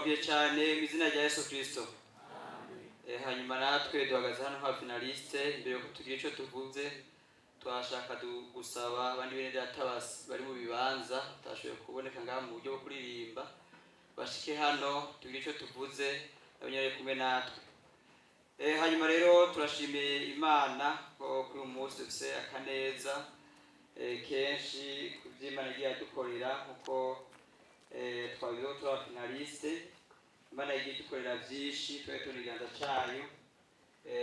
turabavuye cyane mu izina rya Yesu Kristo. Hanyuma natwe duhagaze hano nka finaliste mbere yuko tugira icyo tuvuze twashaka gusaba abandi bene databasi bari mu bibanza tashoboye kuboneka ngaha mu buryo bwo kuririmba bashike hano tugira icyo tuvuze abanyere kumwe natwe. Hanyuma rero turashimiye Imana ko kuri umunsi dufise akaneza kenshi kuvyimana igiye dukorera kuko twabizo tura finaliste Imana igiye dukorera byinshi twari tuniganza cyayo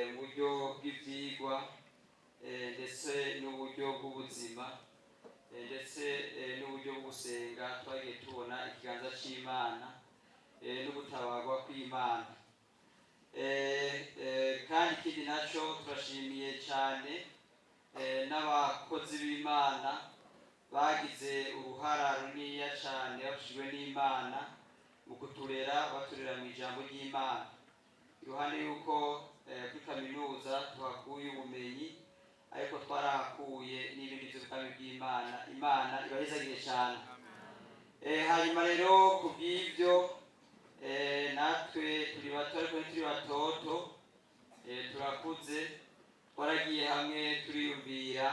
mu buryo bw'ivyigwa ndetse n'uburyo bw'ubuzima ndetse n'uburyo bwo gusenga twagiye tubona ikiganza cy'Imana n'ubutabarwa kw'Imana. Kandi ikindi nacyo turashimiye cyane n'abakozi b'Imana bagize uruhara runini cyane bafashijwe n'Imana mu kuturera baturera mu ijambo ry'Imana. Iruhande yuko kuri kaminuza tuhakuye ubumenyi ariko twarahakuye n'ibindi by'ubwami bw'Imana. Imana ibahezagire cyane. Hanyuma rero ku bw'ibyo natwe turi bato ariko turi batoto turakuze twaragiye hamwe turiyumvira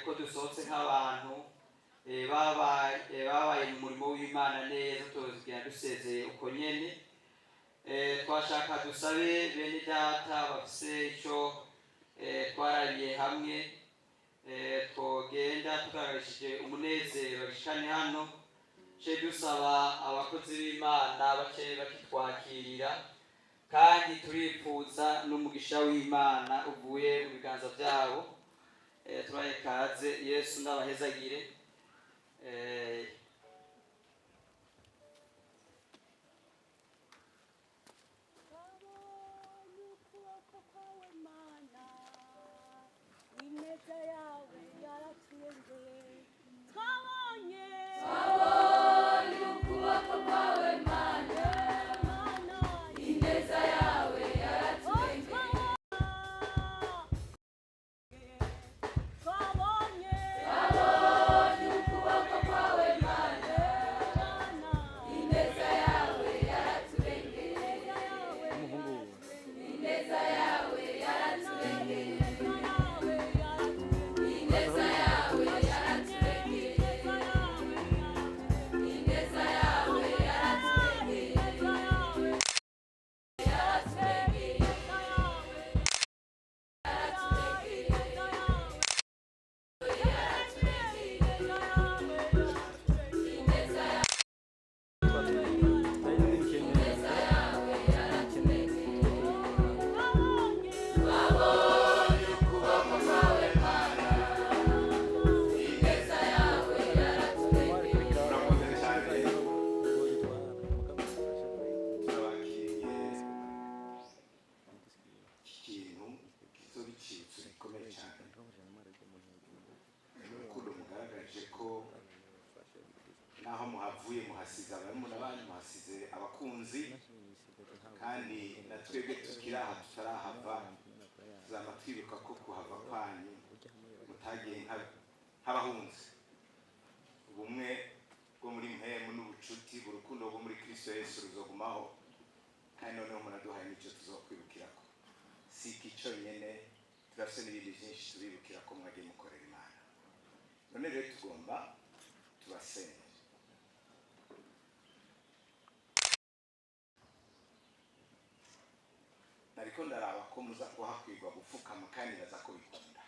ko dusohotse nk'abantu babaye mu murimo w'Imana neza tuzigenda dusezeye uko nyene. Twashaka dusabe bene data bafise icyo twarabiye hamwe twogenda tugaragishije umunezero bishikane hano ce dusaba abakozi b'Imana bace bakitwakirira kandi turifuza n'umugisha w'Imana uvuye mu biganza byabo. Turaye kaze Yesu ndabahezagire. naho muhavuye muhasize abamuna banyu muhasize abakunzi kandi natwebwe tukira aha tutarahava zama twibuka ko kuhava kwanyu mutagiye nk'abahunzi. Ubumwe bwo muri mpemu n'ubucuti urukundo bwo muri Kristo Yesu ruzogumaho kandi noneho muraduhaye n'icyo tuzokwibukirako. Si ico nyene turafise n'ibindi byinshi turibukira ko mwagiye mukorera Imana. None rero tugomba tubasenge. Nariko ndaraba ko muza kuhakwirwa gupfukama kandi baza ko bikunda,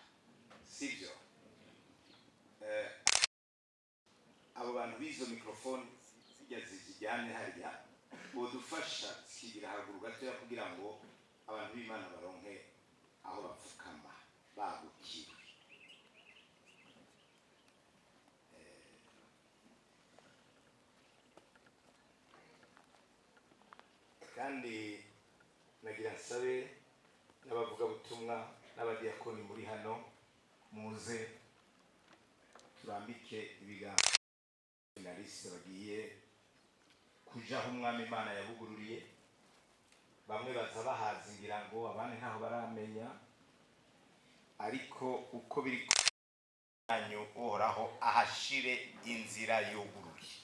sibyo? Abo bantu bizo mikrofone zijyane hariya bodufasha zikigira haruguru gatoya kugira ngo abantu b'Imana baronke aho bapfukama bagukira. Kandi nagira nsabe n'abavuga butumwa n'abadiakoni muri hano muze turambike ibiganza finaliste bagiye kujaho umwami Imana yabugururiye. Bamwe baza bahazingira ngo abandi ntaho baramenya, ariko uko biri anyu Uhoraho ahashire inzira yuguruye.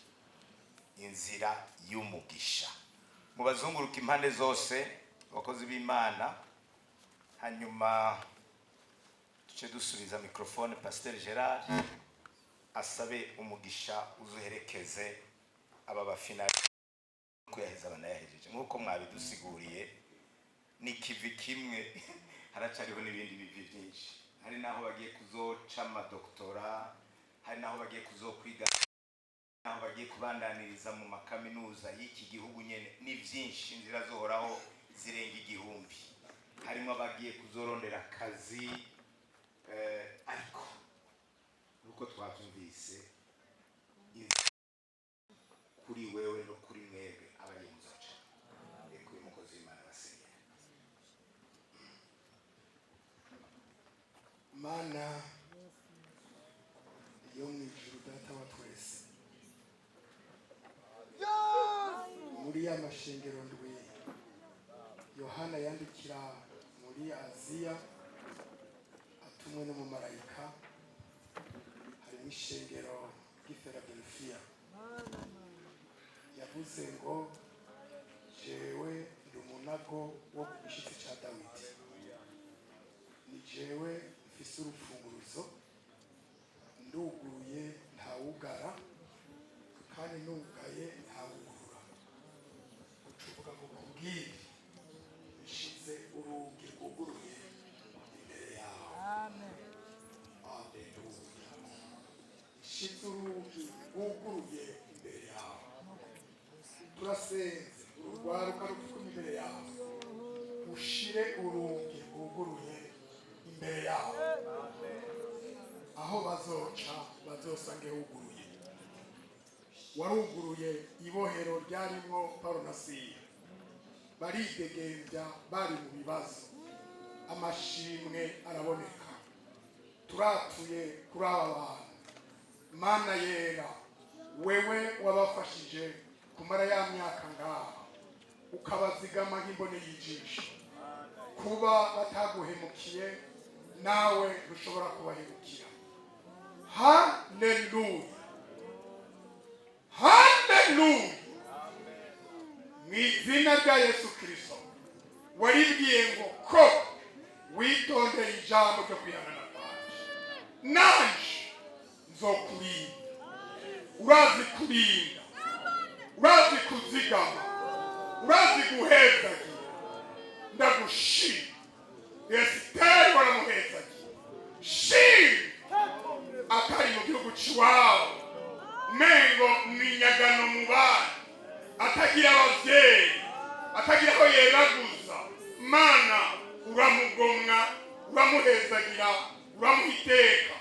inzira y'umugisha. Mubazunguruka impande zose abakozi b'Imana, hanyuma tuce dusubiza mikrofone Pasteur Gerard asabe umugisha uzuherekeze aba bafinali kuyaheza banayahejeje. Nkuko mwabidusiguriye ni kivi kimwe, haracariho n'ibindi bivi byinshi. Hari naho bagiye kuzoca amadoktora, hari naho bagiye kuzokwiga, naho bagiye kubandaniriza mu makaminuza y'iki gihugu nyene. Ni byinshi, inzira zohoraho zirenga igihumbi. Harimo abagiye kuzorondera akazi, ariko nuko twavyumvise kuri wewe no kuri mwebwe abagiye muzoca. Eko umukozi w'Imana basenye. Mana yo mwijuru data wa twese, muri ya mashengero ndwi Yohana yandikira muri Aziya atumwe n'umumarayika, harimo ishengero ry'i Philadelphia. Yavuze ngo jewe ndi umunago wo ku gishitsi ca Dawidi, ni jewe mfise urufunguruzo, nduguruye ntawugara, kandi nugaye ntawugurura. Ucuvuga ngo kubwire nshize urugi rwuguruye imbere yawe. Amen. Alleluia. Nshize urugi rwuguruye imbere yawe. Turasenze urwaruka rufite imbere yawe, ushire urugi rwuguruye imbere yawe. Aho bazoca bazosange huguruye. Waruguruye ibohero ryarimwo Paulo na Sila, baridegembya bari mu bibazo, amashimwe araboneka. Turatuye kuri aba bantu, Mana yera, wewe wabafashije kumara ya myaka ngaha, ukabazigama nk'imbone y'ijisho. Kuba bataguhemukiye, nawe ntushobora kubahemukira. Hallelujah. Hallelujah. Mw'izina rya Yesu Kristo waribwiye ngo ko witondeye ijambo ryo kwihangana kwanje, nanje nzokurinda. Urazi kurinda, urazi kuzigama, urazi guhezagira. Ndagushima. Esiteri waramuhezagira. Shima atari mu gihugu ciwawe, mengo mwinyagano mu bana, atagira abavyeyi, atagira aho yeraguza. Mana uramugomwa, uramuhezagira, uramuhiteka.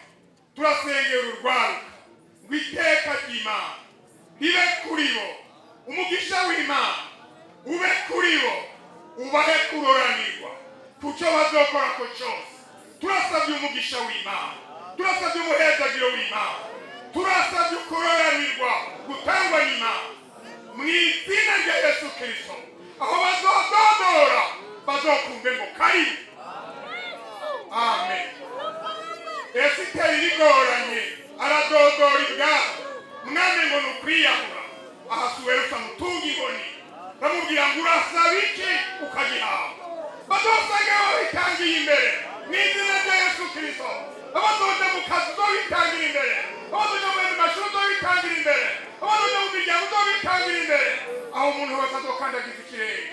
Turasengera urwaruka ngo iteka ry'Imana ribe kuri bo, umugisha w'Imana ube kuri bo, ubahe kuroranirwa kuco bazokora ko cyose. Turasabye umugisha w'Imana, turasabye umuhezagiro w'Imana, turasabye kuroranirwa gutangwa n'Imana mw'izina rya Yesu Kristo. Aho bazododora bazokumve ngo karibu. Amen. Esiteri rigoranye aradodora ibwabo, mwami ngo nukwiyahura. Ahasuwerusa mutunga inkoni, bamubwira ngo urasaba iki ukagihabwa. Bazosange babitangiye imbere mw'izina rya Yesu Kristo. Abazoja mu kazi uzobitangira imbere, abazoja mu mashuri uzobitangira imbere, abazoja mu miryango uzobitangira imbere. Aho umuntu wese azokandagiza ikirenge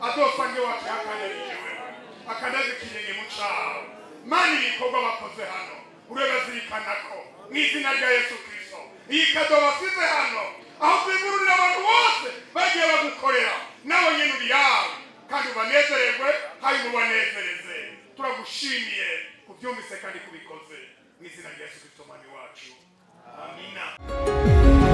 azosange wakihakanyarije wewe, akandagiza ikirenge mu cawe. Mana ibikorwa bakoze hano urabazirikana ko mw'izina rya Yesu Kristo. Iyi kado basize hano, aho zivururira abantu bose bagiye bagukorera, nawe nyene uri yawe, kandi ubanezererwe hanyuma ubanezereze. Turagushimiye kubyumvise kandi kubikoze mw'izina rya Yesu Kristo mwami wacu. Amina.